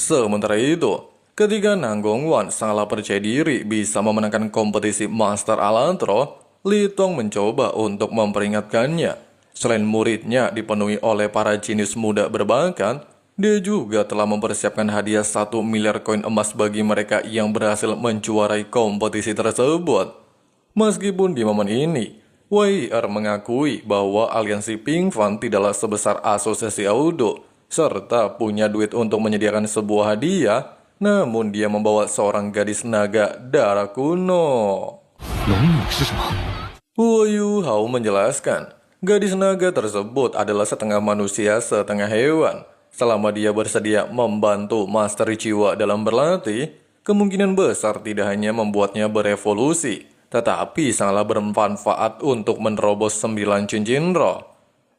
Sementara itu, ketika Nanggongwan sangatlah percaya diri bisa memenangkan kompetisi Master Alatro, Li Tong mencoba untuk memperingatkannya. Selain muridnya dipenuhi oleh para jenius muda berbakat, dia juga telah mempersiapkan hadiah 1 miliar koin emas bagi mereka yang berhasil menjuarai kompetisi tersebut. Meskipun di momen ini, Wei Er mengakui bahwa aliansi Ping Fan tidaklah sebesar asosiasi Audo, serta punya duit untuk menyediakan sebuah hadiah, namun dia membawa seorang gadis naga darah kuno. 龙女是什么？ Wu Yu Hao menjelaskan, gadis naga tersebut adalah setengah manusia, setengah hewan. Selama dia bersedia membantu Master Jiwa dalam berlatih, kemungkinan besar tidak hanya membuatnya berevolusi, tetapi sangatlah bermanfaat untuk menerobos 9 cincin roh.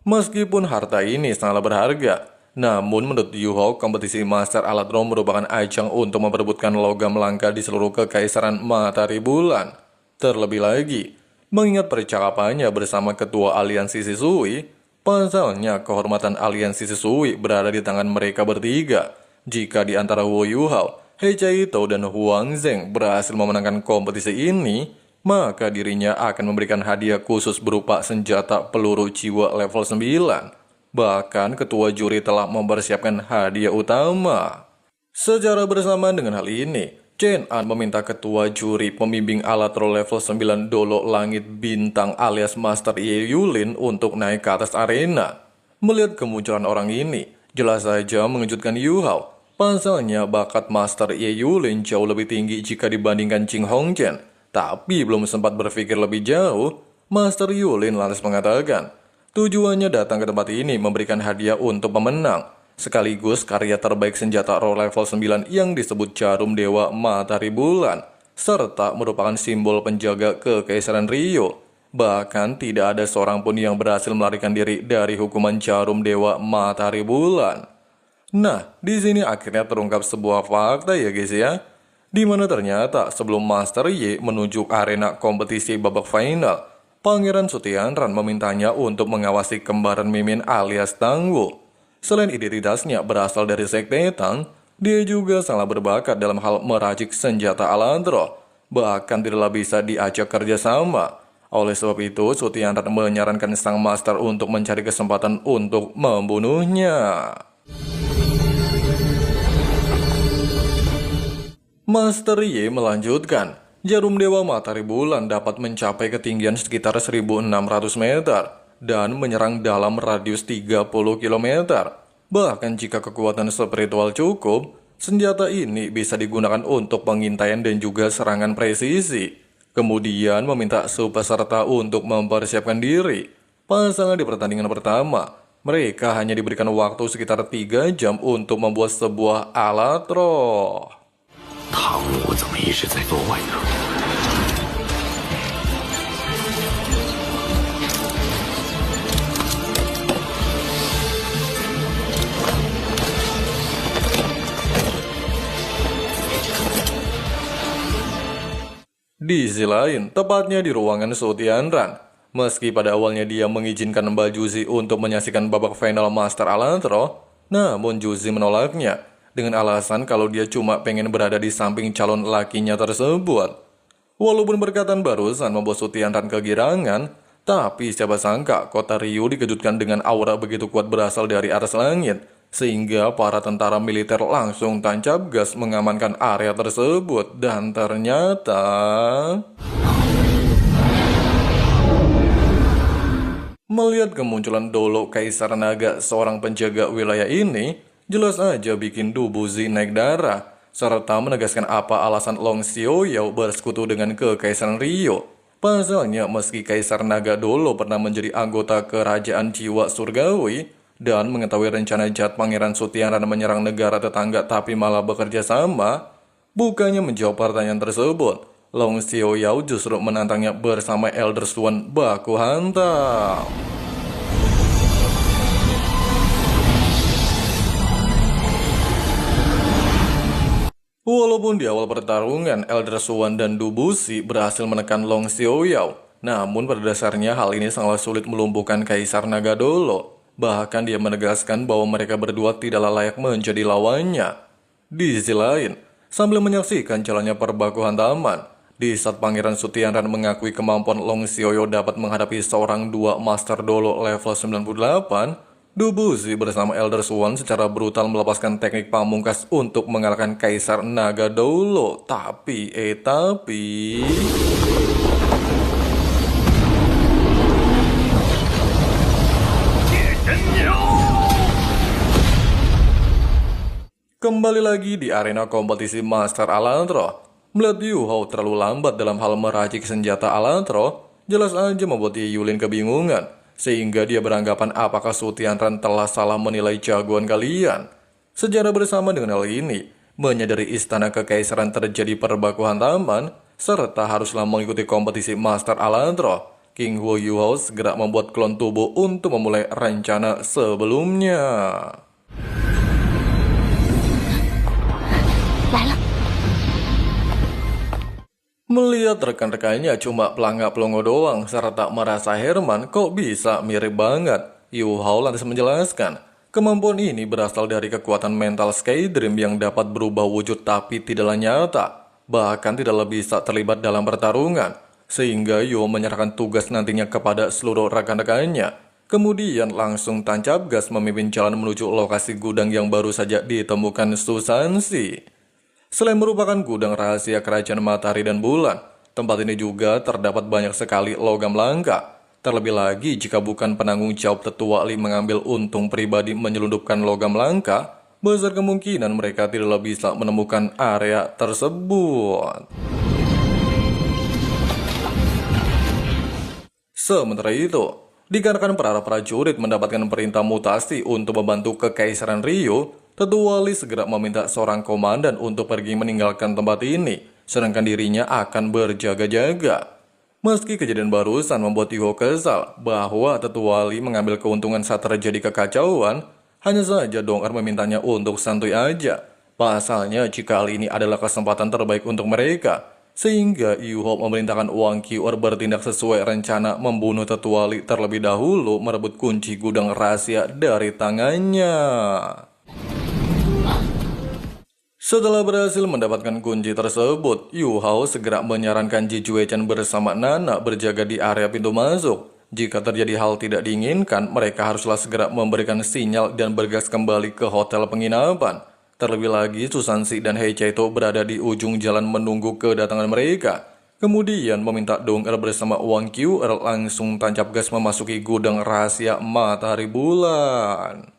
Meskipun harta ini sangatlah berharga, namun menurut Yu Hao, kompetisi Master Alat Roh merupakan ajang untuk memperebutkan logam langka di seluruh kekaisaran Matahari Bulan. Terlebih lagi, mengingat percakapannya bersama ketua aliansi Shisui, pasalnya kehormatan aliansi Shisui berada di tangan mereka bertiga. Jika di antara Wu Yuhao, He Chaito, dan Huang Zheng berhasil memenangkan kompetisi ini, maka dirinya akan memberikan hadiah khusus berupa senjata peluru jiwa level 9. Bahkan ketua juri telah mempersiapkan hadiah utama. Secara bersamaan dengan hal ini, Chen An meminta ketua juri pembimbing Alatro level 9 Dolo Langit Bintang alias Master Ye Yulin untuk naik ke atas arena. Melihat kemunculan orang ini, jelas saja mengejutkan Yu Hao. Pasalnya bakat Master Ye Yulin jauh lebih tinggi jika dibandingkan Jing Hongchen. Tapi belum sempat berpikir lebih jauh, Master Yulin lantas mengatakan, tujuannya datang ke tempat ini memberikan hadiah untuk pemenang, sekaligus karya terbaik senjata roh level 9 yang disebut Jarum Dewa Matahari Bulan, serta merupakan simbol penjaga kekaisaran Rio. Bahkan tidak ada seorang pun yang berhasil melarikan diri dari hukuman Jarum Dewa Matahari Bulan. Nah, di sini akhirnya terungkap sebuah fakta ya guys ya, di mana ternyata sebelum Master Yi menuju arena kompetisi babak final, Pangeran Sutianran memintanya untuk mengawasi kembaran Mimin alias Tang Wu. Selain identitasnya berasal dari Sekte Tang, dia juga sangat berbakat dalam hal meracik senjata Alatro, bahkan tidaklah bisa diajak kerjasama. Oleh sebab itu, Sutianran menyarankan sang master untuk mencari kesempatan untuk membunuhnya. Master Yi melanjutkan, Jarum Dewa Matahari Bulan dapat mencapai ketinggian sekitar 1.600 meter dan menyerang dalam radius 30 km. Bahkan jika kekuatan spiritual cukup, senjata ini bisa digunakan untuk pengintaian dan juga serangan presisi. Kemudian meminta peserta untuk mempersiapkan diri. Pasangan di pertandingan pertama, mereka hanya diberikan waktu sekitar 3 jam untuk membuat sebuah alat roh. 唐舞怎么一直在做外呢？ Di sisi lain, tepatnya di ruangan Sutianran, meski pada awalnya dia mengizinkan Mbak Juzi untuk menyaksikan babak final Master Alatro, namun Juzi menolaknya dengan alasan kalau dia cuma pengen berada di samping calon lakinya tersebut. Walaupun perkataan barusan membuat Sutianran kegirangan, tapi siapa sangka kota Ryu dikejutkan dengan aura begitu kuat berasal dari atas langit, sehingga para tentara militer langsung tancap gas mengamankan area tersebut. Dan ternyata melihat kemunculan Dolo Kaisar Naga, seorang penjaga wilayah ini, jelas aja bikin Dubuzi naik darah, serta menegaskan apa alasan Long Xiaoyao bersekutu dengan kekaisaran Rio. Pasalnya meski Kaisar Naga Dolo pernah menjadi anggota kerajaan jiwa surgawi, dan mengetahui rencana jahat Pangeran Sutianran menyerang negara tetangga tapi malah bekerja sama, bukannya menjawab pertanyaan tersebut, Long Xiaoyao justru menantangnya bersama Elder Swan baku hantam. Walaupun di awal pertarungan Elder Swan dan Dubuzi berhasil menekan Long Xiaoyao, namun pada dasarnya hal ini sangat sulit melumpuhkan Kaisar Naga Dolo. Bahkan dia menegaskan bahwa mereka berdua tidaklah layak menjadi lawannya. Di sisi lain, sambil menyaksikan jalannya perbakuhan taman, di saat Pangeran Sutianran mengakui kemampuan Long Xiaoyo dapat menghadapi seorang dua Master Dolo level 98, Dubuzi bersama Elder Swan secara brutal melepaskan teknik pamungkas untuk mengalahkan Kaisar Naga Dolo. Tapi... Kembali lagi di arena kompetisi Master Alantro. Melihat Yu Hao terlalu lambat dalam hal meracik senjata Alantro, jelas aja membuat Yulin kebingungan, sehingga dia beranggapan apakah Sutianran telah salah menilai jagoan kalian. Secara bersama dengan hal ini, menyadari istana kekaisaran terjadi perbakuhan taman, serta haruslah mengikuti kompetisi Master Alantro, King Huo Yu Hao segera membuat klon tubuh untuk memulai rencana sebelumnya. 来了， Melihat rekan-rekannya cuma pelangak-pelongo doang serta merasa Herman kok bisa mirip banget, Yu Hao lantas menjelaskan, kemampuan ini berasal dari kekuatan mental Skydream yang dapat berubah wujud tapi tidaklah nyata, bahkan tidaklah bisa terlibat dalam pertarungan, sehingga Yu menyerahkan tugas nantinya kepada seluruh rekan-rekannya, kemudian langsung tancap gas memimpin jalan menuju lokasi gudang yang baru saja ditemukan Susansi. Selain merupakan gudang rahasia kerajaan matahari dan bulan, tempat ini juga terdapat banyak sekali logam langka. Terlebih lagi jika bukan penanggung jawab tetua Li mengambil untung pribadi menyelundupkan logam langka, besar kemungkinan mereka tidaklah bisa menemukan area tersebut. Sementara itu, dikarenakan para prajurit mendapatkan perintah mutasi untuk membantu kekaisaran Ryu, Tetua Li segera meminta seorang komandan untuk pergi meninggalkan tempat ini, sedangkan dirinya akan berjaga-jaga. Meski kejadian barusan membuat Yu Hao kesal bahwa Tetua Li mengambil keuntungan saat terjadi kekacauan, hanya saja Dong'er memintanya untuk santuy aja. Pasalnya jika hal ini adalah kesempatan terbaik untuk mereka, sehingga Yu Hao memerintahkan Wang Qiu'er bertindak sesuai rencana membunuh Tetua Li terlebih dahulu merebut kunci gudang rahasia dari tangannya. Setelah berhasil mendapatkan kunci tersebut, Yu Hao segera menyarankan Ji Juechan bersama Nana berjaga di area pintu masuk. Jika terjadi hal tidak diinginkan, mereka haruslah segera memberikan sinyal dan bergas kembali ke hotel penginapan. Terlebih lagi, Susansi dan Hei Chaito berada di ujung jalan menunggu kedatangan mereka. Kemudian meminta Dong'er bersama Wang Qiu'er langsung tancap gas memasuki gudang rahasia matahari bulan.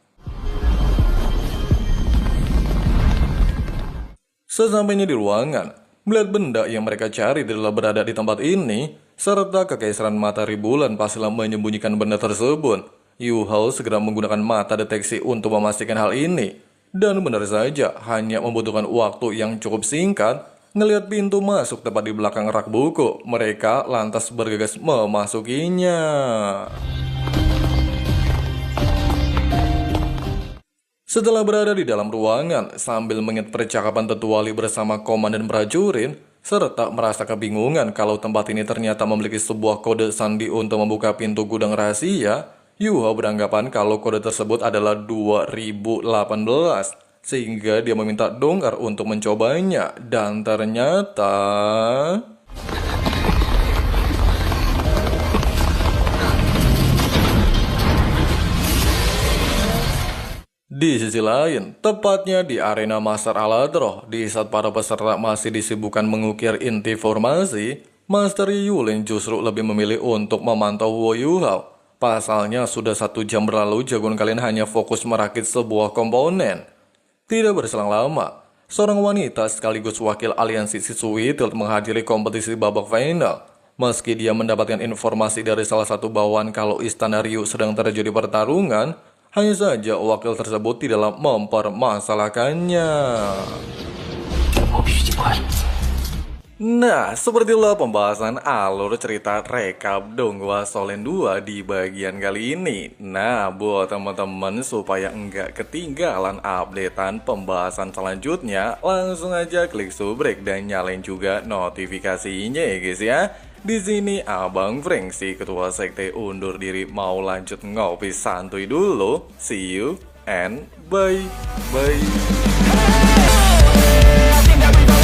Sesampainya di ruangan, melihat benda yang mereka cari tidaklah berada di tempat ini, serta kekaisaran matahari bulan pastilah menyembunyikan benda tersebut. Yu Hao segera menggunakan mata deteksi untuk memastikan hal ini. Dan benar saja, hanya membutuhkan waktu yang cukup singkat, ngelihat pintu masuk tepat di belakang rak buku, mereka lantas bergegas memasukinya. Setelah berada di dalam ruangan, sambil mengingat percakapan Tetua Li bersama komandan prajurit, serta merasa kebingungan kalau tempat ini ternyata memiliki sebuah kode sandi untuk membuka pintu gudang rahasia, Yu Hao beranggapan kalau kode tersebut adalah 2018, sehingga dia meminta Dong'er untuk mencobanya, dan ternyata... Di sisi lain, tepatnya di arena Master Alantro, di saat para peserta masih disibukkan mengukir inti formasi, Master Yulin justru lebih memilih untuk memantau Huo Yu Hao. Pasalnya sudah 1 jam berlalu jagoan kalian hanya fokus merakit sebuah komponen. Tidak berselang lama, seorang wanita sekaligus wakil aliansi Shisui telah menghadiri kompetisi babak final. Meski dia mendapatkan informasi dari salah satu bawahan kalau istana Ryu sedang terjadi pertarungan, hanya saja wakil tersebut tidaklah mempermasalahkannya. Nah, sepertilah pembahasan alur cerita rekap Donghua Solen 2 di bagian kali ini. Nah, buat teman-teman supaya enggak ketinggalan updatean pembahasan selanjutnya, langsung aja klik subrek dan nyalain juga notifikasinya ya guys ya. Di sini Abang Frank si ketua sekte undur diri mau lanjut ngopi santuy dulu. See you and bye. we go.